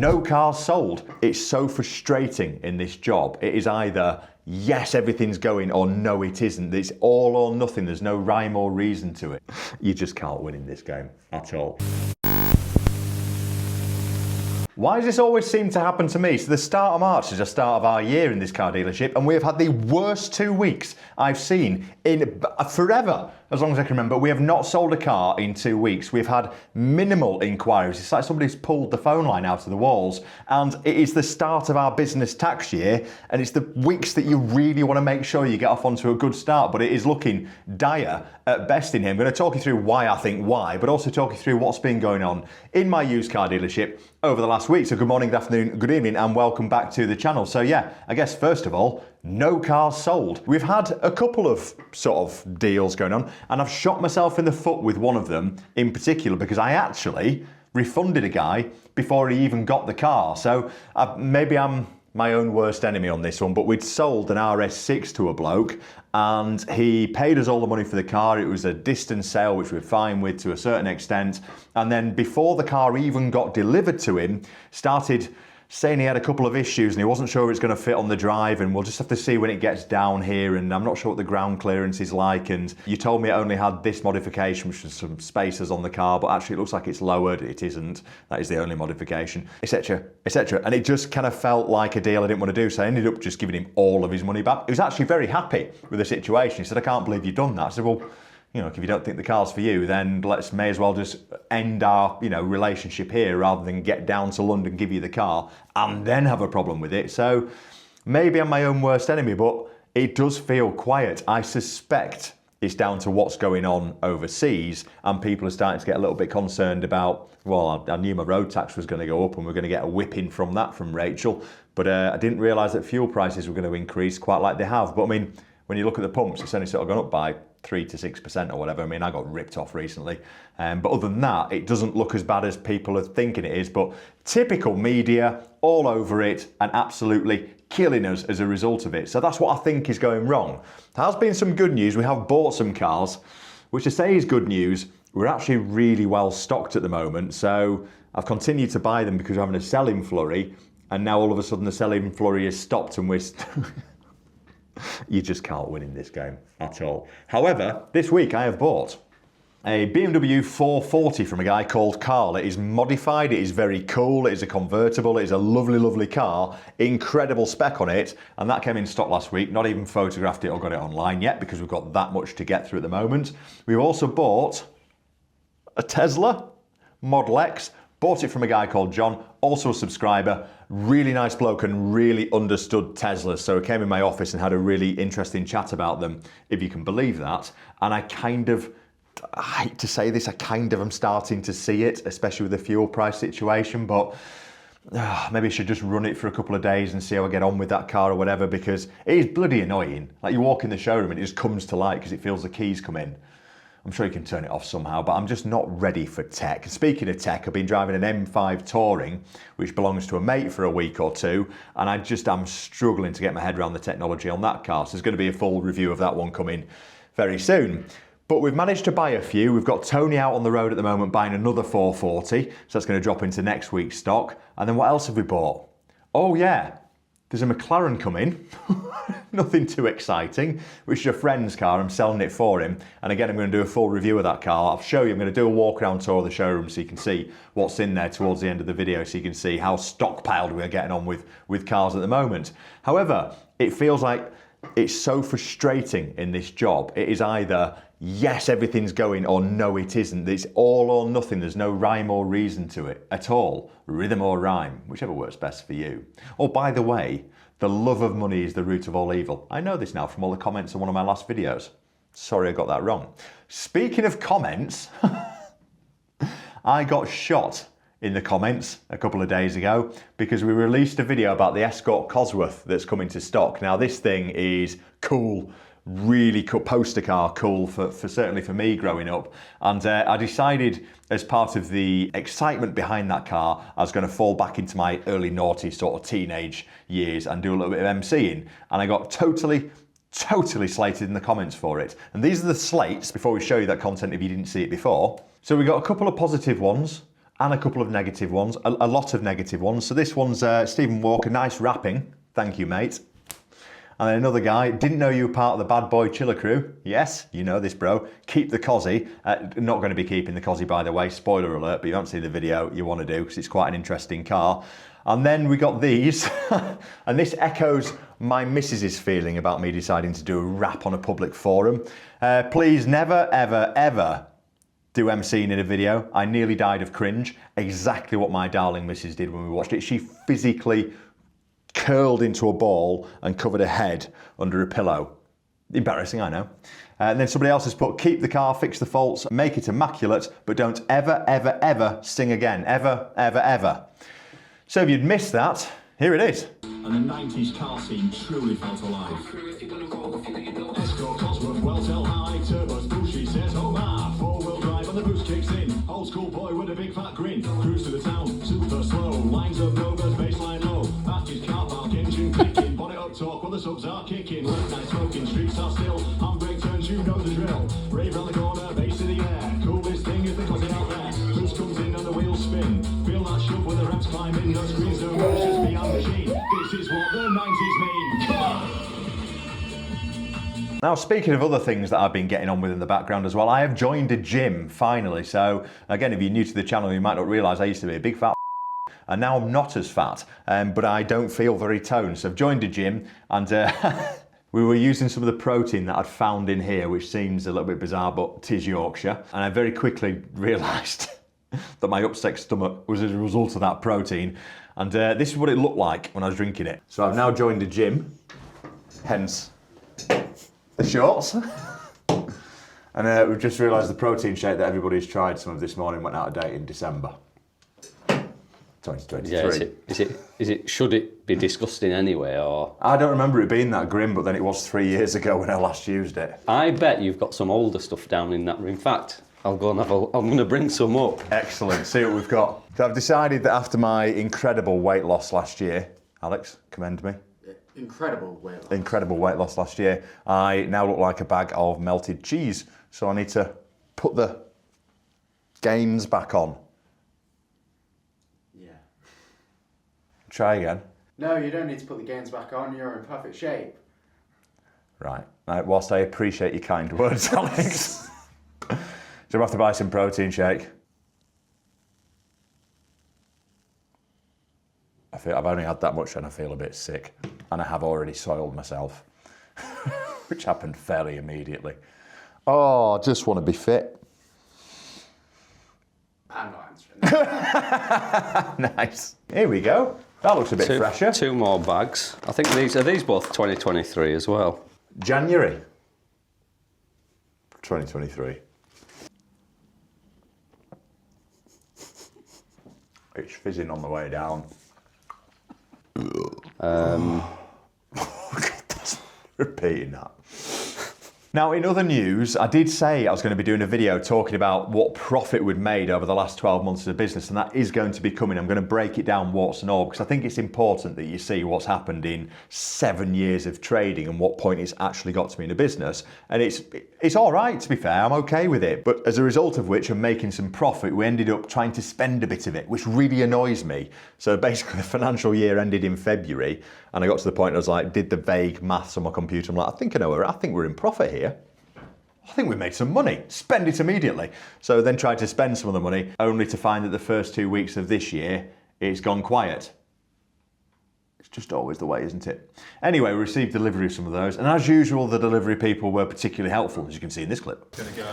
No cars sold. It's so frustrating in this job. It is either yes, everything's going, or no, it isn't. It's all or nothing. There's no rhyme or reason to it. You just can't win in this game at all. Why does this always seem to happen to me? So the start of March is the start of our year in this car dealership, and we have had the worst 2 weeks I've seen in forever, as long as I can remember. We have not sold a car in 2 weeks. We've had minimal inquiries. It's like somebody's pulled the phone line out of the walls, and it is the start of our business tax year, and it's the weeks that you really want to make sure you get off onto a good start, but it is looking dire at best in here. I'm going to talk you through why I think why, but also talk you through what's been going on in my used car dealership over the last week. So good morning, good afternoon, good evening, and welcome back to the channel. So yeah, I guess first of all, no cars sold. We've had a couple of sort of deals going on, and I've shot myself in the foot with one of them in particular because I actually refunded a guy before he even got the car. So maybe I'm my own worst enemy on this one, but we'd sold an RS6 to a bloke and he paid us all the money for the car. It was a distance sale, which we're fine with to a certain extent. And then before the car even got delivered to him, started saying he had a couple of issues and he wasn't sure it's going to fit on the drive, and we'll just have to see when it gets down here, and I'm not sure what the ground clearance is like, and you told me it only had this modification, which was some spacers on the car, but actually it looks like it's lowered. It isn't. That is the only modification, etc, etc. And it just kind of felt like a deal I didn't want to do, so I ended up just giving him all of his money back. He was actually very happy with the situation. He said, I can't believe you've done that. I said, well, you know, if you don't think the car's for you, then may as well just end our, relationship here rather than get down to London, give you the car, and then have a problem with it. So maybe I'm my own worst enemy, but it does feel quiet. I suspect it's down to what's going on overseas, and people are starting to get a little bit concerned about, well, I knew my road tax was going to go up and we're going to get a whipping from that from Rachel, but I didn't realise that fuel prices were going to increase quite like they have. But I mean, when you look at the pumps, it's only sort of gone up by 3 to 6% or whatever. I mean, I got ripped off recently. But other than that, it doesn't look as bad as people are thinking it is. But typical media, all over it, and absolutely killing us as a result of it. So that's what I think is going wrong. There has been some good news. We have bought some cars, which to say is good news. We're actually really well stocked at the moment. So I've continued to buy them because we're having a selling flurry. And now all of a sudden the selling flurry has stopped and we're... You just can't win in this game at all. However, this week I have bought a BMW 440 from a guy called Carl. It is modified, it is very cool, it is a convertible, it is a lovely, lovely car, incredible spec on it, and that came in stock last week. Not even photographed it or got it online yet because we've got that much to get through at the moment. We've also bought a Tesla Model X. Bought it from a guy called John, also a subscriber, really nice bloke and really understood Teslas. So he came in my office and had a really interesting chat about them, if you can believe that. And I hate to say this, I kind of am starting to see it, especially with the fuel price situation, but maybe I should just run it for a couple of days and see how I get on with that car or whatever, because it is bloody annoying. Like you walk in the showroom and it just comes to light because it feels the keys come in. I'm sure you can turn it off somehow, but I'm just not ready for tech. Speaking of tech, I've been driving an M5 Touring, which belongs to a mate for a week or two, and I'm struggling to get my head around the technology on that car. So there's going to be a full review of that one coming very soon. But we've managed to buy a few. We've got Tony out on the road at the moment buying another 440, so that's going to drop into next week's stock. And then what else have we bought? Oh yeah, there's a McLaren coming. Nothing too exciting, which is a friend's car. I'm selling it for him. And again, I'm going to do a full review of that car. I'll show you, I'm going to do a walk around tour of the showroom so you can see what's in there towards the end of the video, so you can see how stockpiled we're getting on with cars at the moment. However, it feels like it's so frustrating in this job. It is either yes, everything's going, or no, it isn't. It's all or nothing. There's no rhyme or reason to it at all. Rhythm or rhyme, whichever works best for you. Oh, by the way, the love of money is the root of all evil. I know this now from all the comments on one of my last videos. Sorry I got that wrong. Speaking of comments, I got shot in the comments a couple of days ago because we released a video about the Escort Cosworth that's coming to stock. Now this thing is cool, really cool, poster car cool for certainly for me growing up, and I decided as part of the excitement behind that car I was going to fall back into my early naughty sort of teenage years and do a little bit of MCing, and I got totally slated in the comments for it. And these are the slates before we show you that content if you didn't see it before. So we got a couple of positive ones, and a couple of negative ones, a lot of negative ones. So this one's Stephen Walker, nice rapping. Thank you, mate. And then another guy, didn't know you were part of the Bad Boy Chiller crew. Yes, you know this, bro. Keep the Cozzy. Not going to be keeping the Cozzy, by the way. Spoiler alert, but you haven't seen the video, you want to do, because it's quite an interesting car. And then we got these, and this echoes my missus's feeling about me deciding to do a rap on a public forum. Please never, ever, ever do MCing in a video. I nearly died of cringe. Exactly what my darling missus did when we watched it. She physically curled into a ball and covered her head under a pillow. Embarrassing, I know. And then somebody else has put, keep the car, fix the faults, make it immaculate, but don't ever, ever, ever sing again. Ever, ever, ever. So if you'd missed that, here it is. And the 90s car scene truly felt alive. Escort, Cosworth, Welltel High, turbos, bushy, says, oh my, four-wheel drive and the boost kicks in. Old school boy with a big fat grin, cruise to the town, super slow, lines up, rovers, baseline low, fastest car park, engine clicking, bonnet up talk while the subs are kicking, late night smoking, streets are still, handbrake turns, you know the drill, rave round the corner, bass in the air, coolest thing is the Cozzy out there, boost comes in and the wheels spin, feel that shove when the ramps climb in, no screens, no motions beyond machine, this is what the 90s mean, come on! Now, speaking of other things that I've been getting on with in the background as well, I have joined a gym, finally. So, again, if you're new to the channel, you might not realise I used to be a big fat and now I'm not as fat, but I don't feel very toned. So I've joined a gym and we were using some of the protein that I'd found in here, which seems a little bit bizarre, but 'tis Yorkshire. And I very quickly realised that my upset stomach was as a result of that protein. And this is what it looked like when I was drinking it. So I've now joined a gym, hence the shorts. And we've just realised the protein shake that everybody's tried some of this morning went out of date in December 2023. Yeah, should it be disgusting anyway, or? I don't remember it being that grim, but then it was 3 years ago when I last used it. I bet you've got some older stuff down in that room. In fact, I'm going to bring some up. Excellent, see what we've got. So I've decided that after my incredible weight loss last year, Alex, commend me. Incredible weight loss. Incredible weight loss last year. I now look like a bag of melted cheese, so I need to put the gains back on. Yeah. Try again. No, you don't need to put the gains back on. You're in perfect shape. Right. Whilst I appreciate your kind words, Alex, so I have to buy some protein shake. I've only had that much and I feel a bit sick. And I have already soiled myself, which happened fairly immediately. Oh, I just want to be fit. I'm not answering. Nice. Here we go. That looks a bit fresher. 2 more bags. I think these both 2023 as well. January 2023. It's fizzing on the way down. Repeating that. Now, in other news, I did say I was going to be doing a video talking about what profit we'd made over the last 12 months of the business, and that is going to be coming. I'm going to break it down warts and all, because I think it's important that you see what's happened in 7 years of trading and what point it's actually got to me in a business. And it's all right, to be fair, I'm okay with it. But as a result of which I'm making some profit, we ended up trying to spend a bit of it, which really annoys me. So basically the financial year ended in February, and I got to the point I was like, did the vague maths on my computer. I'm like, I think we're in profit here. I think we made some money. Spend it immediately. So then tried to spend some of the money, only to find that the first 2 weeks of this year, it's gone quiet. It's just always the way, isn't it? Anyway, we received delivery of some of those, and as usual, the delivery people were particularly helpful, as you can see in this clip. Gonna go.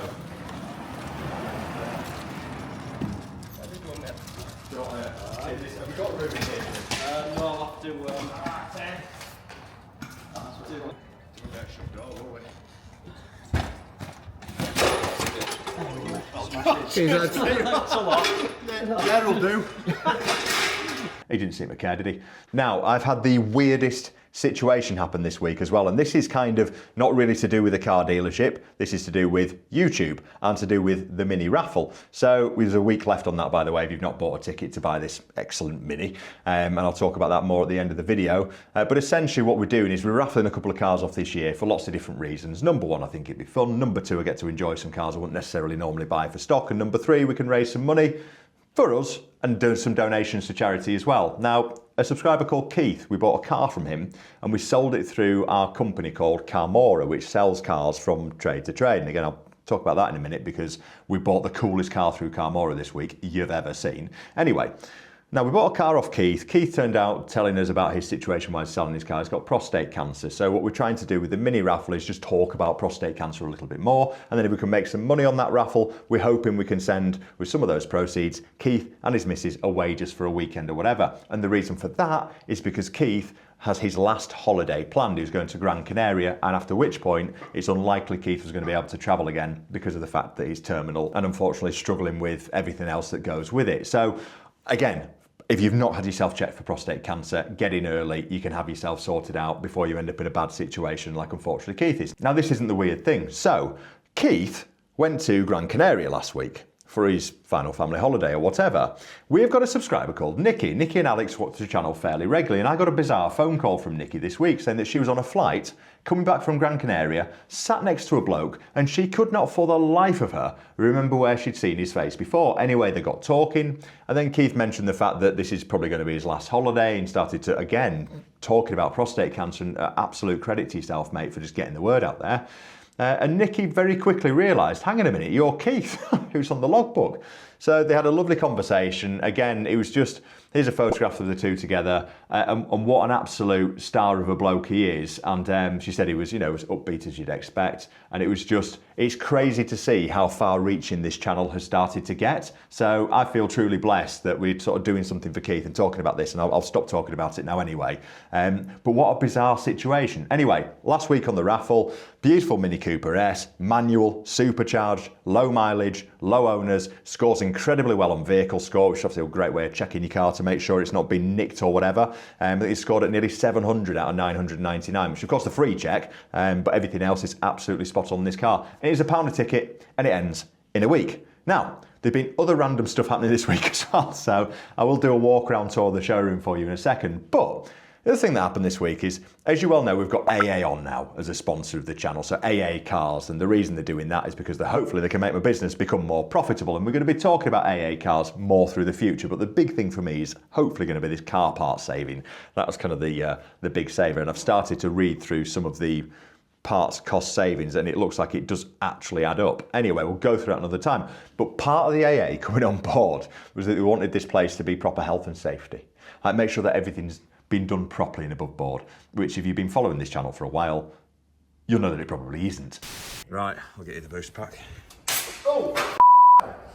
Have we got room in here? No, I'll have to... That's a lot. That'll do. He didn't seem to care, did he? Now, I've had the weirdest situation happen this week as well, and this is kind of not really to do with a car dealership. This is to do with YouTube and to do with the Mini raffle. So there's a week left on that, by the way, if you've not bought a ticket to buy this excellent Mini, and I'll talk about that more at the end of the video. But essentially what we're doing is we're raffling a couple of cars off this year for lots of different reasons. Number one, I think it'd be fun. Number two, I get to enjoy some cars I wouldn't necessarily normally buy for stock. And number three, we can raise some money for us and do some donations to charity as well. Now, a subscriber called Keith, we bought a car from him and we sold it through our company called Carmora, which sells cars from trade to trade. And again, I'll talk about that in a minute because we bought the coolest car through Carmora this week you've ever seen. Anyway, now we bought a car off Keith. Keith turned out telling us about his situation while he's selling his car. He's got prostate cancer. So what we're trying to do with the mini raffle is just talk about prostate cancer a little bit more. And then if we can make some money on that raffle, we're hoping we can send, with some of those proceeds, Keith and his missus away just for a weekend or whatever. And the reason for that is because Keith has his last holiday planned. He was going to Gran Canaria, and after which point it's unlikely Keith was going to be able to travel again because of the fact that he's terminal and unfortunately struggling with everything else that goes with it. So again, if you've not had yourself checked for prostate cancer, get in early. You can have yourself sorted out before you end up in a bad situation like unfortunately Keith is. Now this isn't the weird thing. So Keith went to Gran Canaria last week for his final family holiday or whatever. We've got a subscriber called Nikki. Nikki and Alex watch the channel fairly regularly, and I got a bizarre phone call from Nikki this week saying that she was on a flight coming back from Gran Canaria, sat next to a bloke, and she could not for the life of her remember where she'd seen his face before. Anyway, they got talking, and then Keith mentioned the fact that this is probably going to be his last holiday and started to, again, talking about prostate cancer, and absolute credit to yourself, mate, for just getting the word out there. And Nikki very quickly realised, hang on a minute, you're Keith, who's on the logbook. So they had a lovely conversation. Again, it was just, here's a photograph of the two together, and what an absolute star of a bloke he is. And she said he was, as upbeat as you'd expect. And it was just, it's crazy to see how far-reaching this channel has started to get. So I feel truly blessed that we're sort of doing something for Keith and talking about this, and I'll stop talking about it now anyway. But what a bizarre situation. Anyway, last week on the raffle, beautiful Mini Cooper S, manual, supercharged, low mileage, low owners, scores incredibly well on vehicle score, which is obviously a great way of checking your car to make sure it's not been nicked or whatever. He scored at nearly 700 out of 999, which of course the free check, but everything else is absolutely spot on in this car. And it is £1 a ticket, and it ends in a week. Now, there've been other random stuff happening this week as well, so I will do a walk around tour of the showroom for you in a second. But the other thing that happened this week is, as you well know, we've got AA on now as a sponsor of the channel, so AA Cars, and the reason they're doing that is because hopefully they can make my business become more profitable, and we're going to be talking about AA Cars more through the future, but the big thing for me is hopefully going to be this car part saving. That was kind of the big saver, and I've started to read through some of the parts cost savings, and it looks like it does actually add up. Anyway, we'll go through that another time. But part of the AA coming on board was that we wanted this place to be proper health and safety. Like, make sure that everything's been done properly and above board, which if you've been following this channel for a while, you'll know that it probably isn't. Right, I'll get you the boost pack. Oh!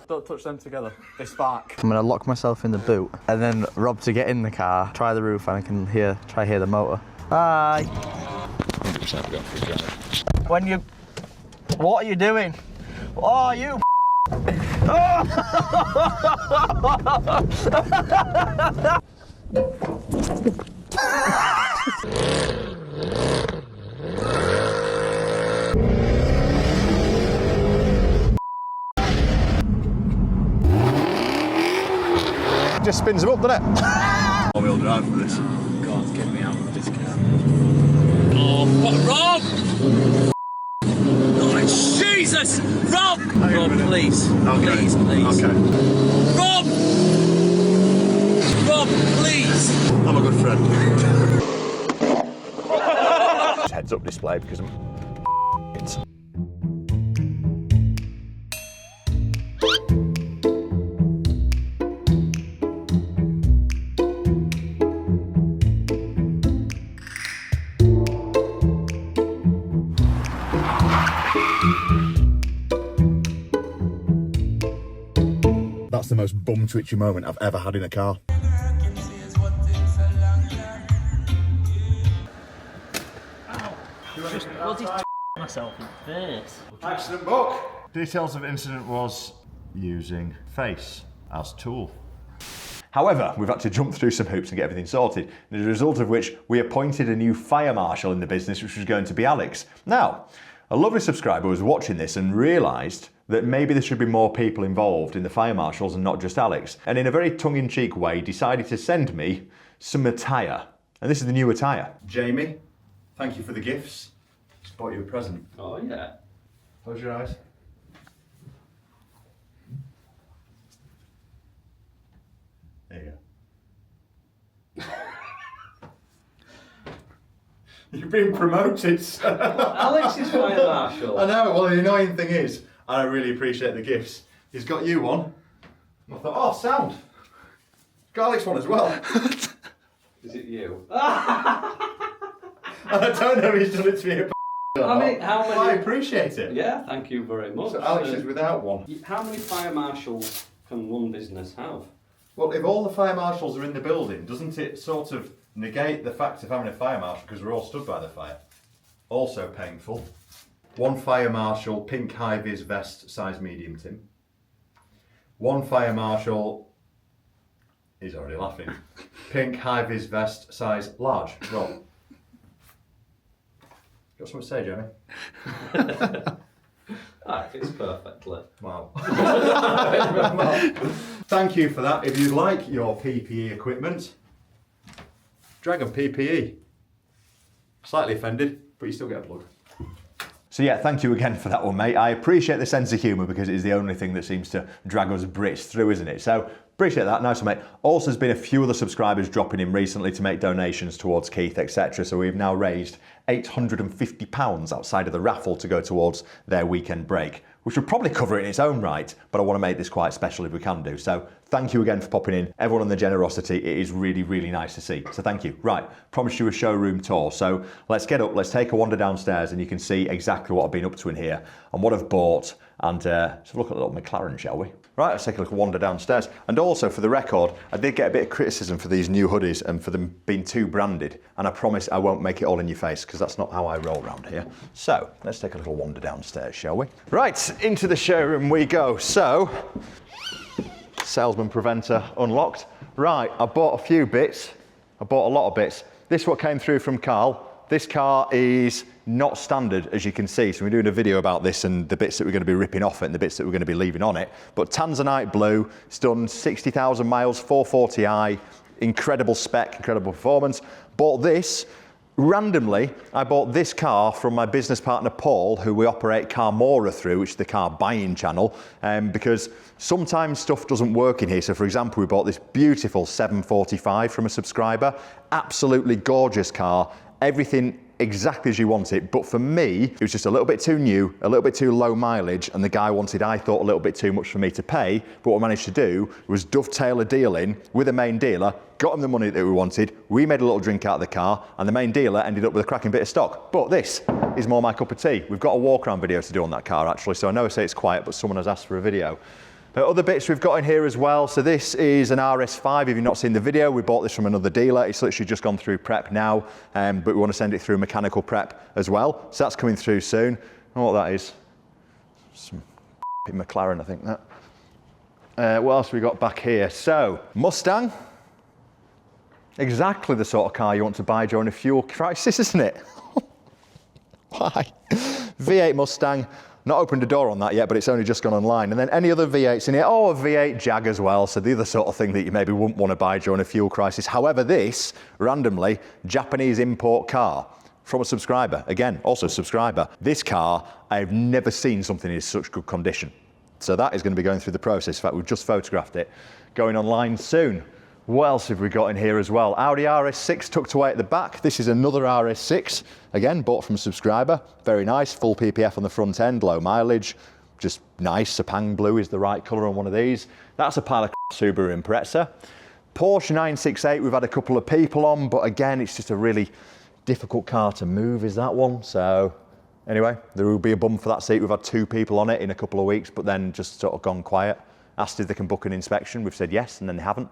Don't touch them together. They spark. I'm gonna lock myself in the boot and then Rob to get in the car, try the roof, and I can hear the motor. Hi. 100% got free drive. What are you doing? Oh, you Just spins them up, doesn't it? All-wheel drive for this. God, get me out of this car. Oh, what, Rob! Oh, Jesus! Rob! Rob, please. Okay. Please, please. Okay. Rob! Rob, please! I'm a good friend. Heads up display because I'm it. That's the most bum twitchy moment I've ever had in a car. Just bloody myself in the face. Accident book. Details of incident was using face as tool. However, we've had to jump through some hoops and get everything sorted, as a result of which we appointed a new fire marshal in the business, which was going to be Alex. Now, a lovely subscriber was watching this and realised that maybe there should be more people involved in the fire marshals and not just Alex, and in a very tongue-in-cheek way decided to send me some attire. And this is the new attire. Jamie, thank you for the gifts. Just bought you a present. Oh, yeah. Close your eyes. Here you go. You've been promoted, sir. Alex is fire marshal. I know, well the annoying thing is, and I really appreciate the gifts, he's got you one. I thought, oh, sound. Got Alex one as well. Is it you? And I don't know if he's done it to me or I mean, how many? I appreciate it. Yeah, thank you very much. So Alex is without one. How many fire marshals can one business have? Well, if all the fire marshals are in the building, doesn't it sort of negate the fact of having a fire marshal because we're all stood by the fire? Also painful. One fire marshal, pink high-vis vest, size medium, Tim. One fire marshal, he's already laughing, pink high-vis vest, size large. Rob. Got something to say, Jeremy? That fits perfectly. Wow. Thank you for that. If you'd like your PPE equipment, Dragon PPE. Slightly offended, but you still get a plug. So yeah, thank you again for that one, mate. I appreciate the sense of humour because it is the only thing that seems to drag us Brits through, isn't it? So appreciate that, nice one, mate. Also, there's been a few other subscribers dropping in recently to make donations towards Keith, etc. So we've now raised £850 outside of the raffle to go towards their weekend break, which would probably cover it in its own right, but I want to make this quite special if we can do. So thank you again for popping in. Everyone on the generosity, it is really, really nice to see. So thank you. Right, promised you a showroom tour. So let's get up, let's take a wander downstairs and you can see exactly what I've been up to in here and what I've bought. And let's have a look at the little McLaren, shall we? Right, let's take a little wander downstairs. And also, for the record, I did get a bit of criticism for these new hoodies and for them being too branded. And I promise I won't make it all in your face, because that's not how I roll around here. So, let's take a little wander downstairs, shall we? Right, into the showroom we go. So, salesman preventer unlocked. Right, I bought a few bits. I bought a lot of bits. This is what came through from Carl. This car is not standard, as you can see. So we're doing a video about this and the bits that we're going to be ripping off it and the bits that we're going to be leaving on it. But Tanzanite blue, it's done 60,000 miles, 440i, incredible spec, incredible performance. Bought this. Randomly, I bought this car from my business partner Paul, who we operate Carmora through, which is the car buying channel, because sometimes stuff doesn't work in here. So for example, we bought this beautiful 745 from a subscriber, absolutely gorgeous car, everything exactly as you want it, but for me, it was just a little bit too new, a little bit too low mileage, and the guy wanted, I thought, a little bit too much for me to pay, but what I managed to do was dovetail a deal in with a main dealer, got him the money that we wanted, we made a little drink out of the car, and the main dealer ended up with a cracking bit of stock. But this is more my cup of tea. We've got a walk around video to do on that car actually, so I know I say it's quiet, but someone has asked for a video. Other bits we've got in here as well. So this is an RS5. If you've not seen the video, we bought this from another dealer. It's literally just gone through prep now, but we want to send it through mechanical prep as well. So that's coming through soon. I don't know what that is. Some McLaren, I think that. What else have we got back here? So, Mustang. Exactly the sort of car you want to buy during a fuel crisis, isn't it? Why? V8 Mustang. Not opened a door on that yet, but it's only just gone online. And then any other V8s in here? Oh, a V8 Jag as well. So the other sort of thing that you maybe wouldn't want to buy during a fuel crisis. However, this, randomly, Japanese import car from a subscriber. Again, also a subscriber. This car, I've never seen something in such good condition. So that is going to be going through the process. In fact, we've just photographed it. Going online soon. What else have we got in here as well? Audi RS6 tucked away at the back. This is another RS6, again, bought from a subscriber. Very nice, full PPF on the front end, low mileage, just nice. Sepang blue is the right colour on one of these. That's a pile of Subaru Impreza. Porsche 968, we've had a couple of people on, but again, it's just a really difficult car to move, is that one. So anyway, there will be a bum for that seat. We've had 2 people on it in a couple of weeks, but then just sort of gone quiet. Asked if they can book an inspection. We've said yes, and then they haven't.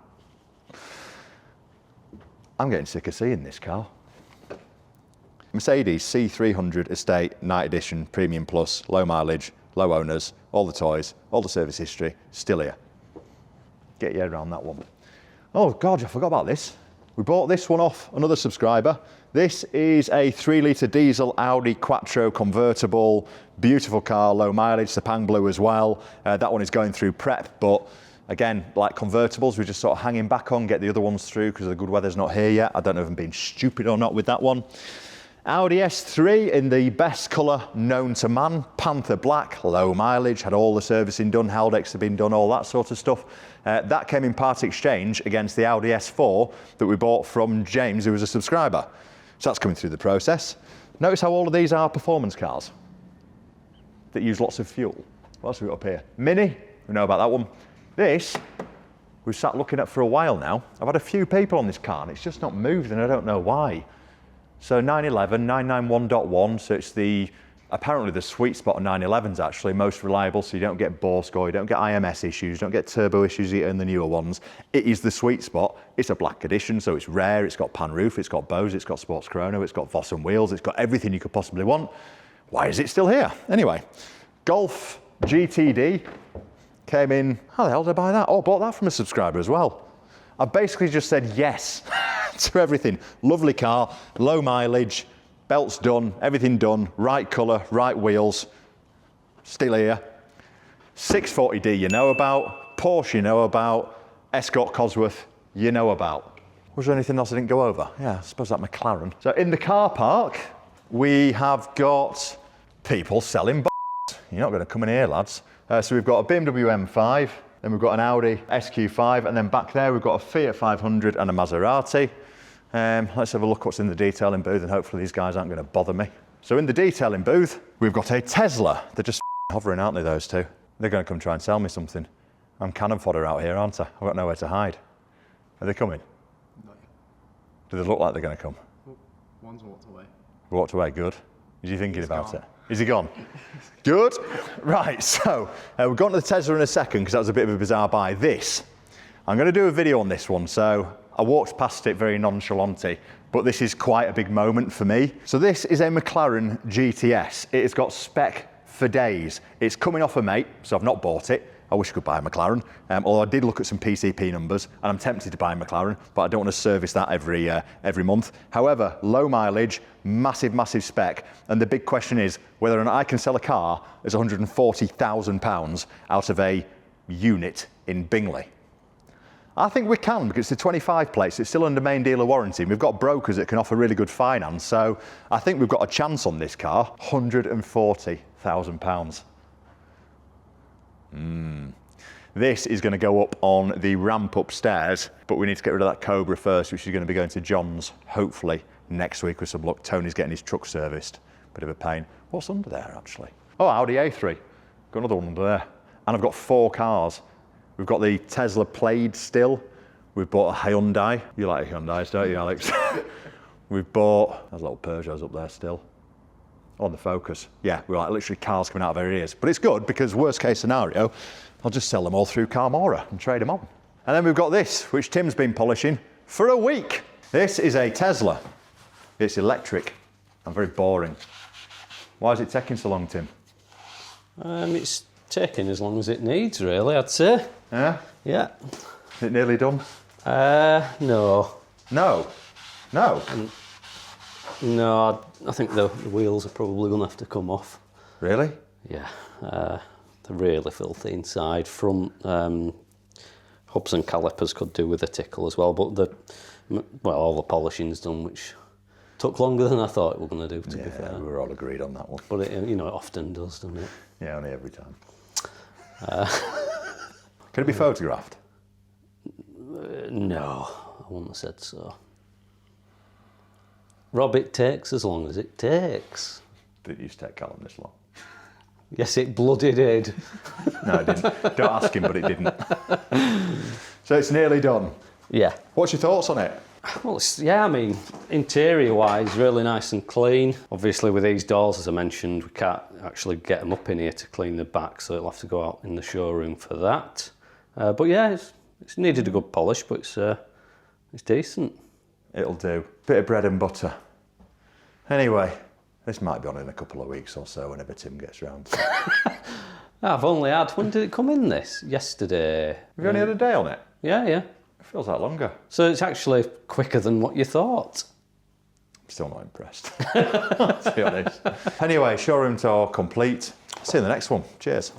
I'm getting sick of seeing this car. Mercedes C300 Estate Night Edition Premium Plus, low mileage, low owners, all the toys, all the service history, still here. Get your head around that one. Oh God, I forgot about this. We bought this one off another subscriber. This is a 3-litre diesel Audi Quattro convertible, beautiful car, low mileage, Sepang blue as well. That one is going through prep, but again, like convertibles, we're just sort of hanging back on, get the other ones through because the good weather's not here yet. I don't know if I'm being stupid or not with that one. Audi S3 in the best colour known to man, Panther Black, low mileage, had all the servicing done, Haldex had been done, all that sort of stuff. That came in part exchange against the Audi S4 that we bought from James, who was a subscriber. So that's coming through the process. Notice how all of these are performance cars that use lots of fuel. What else have we got up here? Mini, we know about that one. This, we've sat looking at for a while now. I've had a few people on this car and it's just not moved and I don't know why. So 911, 991.1, so it's apparently the sweet spot of 911s actually, most reliable, so you don't get bore score, you don't get IMS issues, you don't get turbo issues in the newer ones. It is the sweet spot. It's a black edition, so it's rare, it's got pan roof, it's got Bose, it's got sports chrono, it's got Vossen wheels, it's got everything you could possibly want. Why is it still here? Anyway, Golf GTD came in, how the hell did I buy that? Oh, I bought that from a subscriber as well. I basically just said yes to everything. Lovely car, low mileage, belts done, everything done, right colour, right wheels, still here. 640D you know about, Porsche you know about, Escort Cosworth you know about. Was there anything else I didn't go over? Yeah, I suppose that McLaren. So in the car park, we have got people selling You're not going to come in here, lads. So we've got a BMW M5, then we've got an Audi SQ5, and then back there we've got a Fiat 500 and a Maserati. Let's have a look what's in the detailing booth, and hopefully these guys aren't going to bother me. So in the detailing booth, we've got a Tesla. They're just hovering, aren't they, those two? They're going to come try and sell me something. I'm cannon fodder out here, aren't I? I've got nowhere to hide. Are they coming? No. Do they look like they're going to come? Well, one's walked away. Walked away, good. Is he thinking about it? Is he gone? Good. Right, so we've gone to the Tesla in a second because that was a bit of a bizarre buy. I'm going to do a video on this one, so I walked past it very nonchalantly, but this is quite a big moment for me. So this is a McLaren GTS. It has got spec for days. It's coming off a mate, so I've not bought it. I wish I could buy a McLaren, although I did look at some PCP numbers and I'm tempted to buy a McLaren, but I don't want to service that every month. However, low mileage, massive, massive spec, and the big question is whether or not I can sell a car as £140,000 out of a unit in Bingley. I think we can, because it's a 25 plates, it's still under main dealer warranty. We've got brokers that can offer really good finance, so I think we've got a chance on this car. £140,000. This is going to go up on the ramp upstairs, but we need to get rid of that Cobra first, which is going to be going to John's, hopefully, next week with some luck. Tony's getting his truck serviced. Bit of a pain. What's under there, actually? Oh, Audi A3. Got another one under there. And I've got 4 cars. We've got the Tesla Plaid still. We've bought a Hyundai. You like Hyundais, don't you, Alex? We've bought, there's little Peugeots up there still. On the Focus. Yeah, we're like literally cars coming out of our ears. But it's good because worst case scenario, I'll just sell them all through Carmora and trade them on. And then we've got this, which Tim's been polishing for a week. This is a Tesla. It's electric and very boring. Why is it taking so long, Tim? It's taking as long as it needs, really, I'd say. Yeah? Yeah. Is it nearly done? No. No? No? No, I think the wheels are probably going to have to come off. Really? Yeah, they're really filthy inside. Front hubs and calipers could do with a tickle as well, but all the polishing's done, which took longer than I thought it was going to do, to be fair. We were all agreed on that one. But it often does, doesn't it? Yeah, only every time. Can it be photographed? No, I wouldn't have said so. Rob, it takes as long as it takes. Did it used to take Callum this long? Yes, it bloody did. No, it didn't. Don't ask him, but it didn't. So it's nearly done. Yeah. What's your thoughts on it? Well, I mean, interior-wise, really nice and clean. Obviously, with these doors, as I mentioned, we can't actually get them up in here to clean the back, so it'll have to go out in the showroom for that. But yeah, it's needed a good polish, but it's decent. It'll do. Bit of bread and butter. Anyway, this might be on in a couple of weeks or so whenever Tim gets round. I've only had, when did it come in this? Yesterday. Have you only had a day on it? Yeah. It feels like longer. So it's actually quicker than what you thought. I'm still not impressed, to be honest. Anyway, showroom tour complete. See you in the next one. Cheers.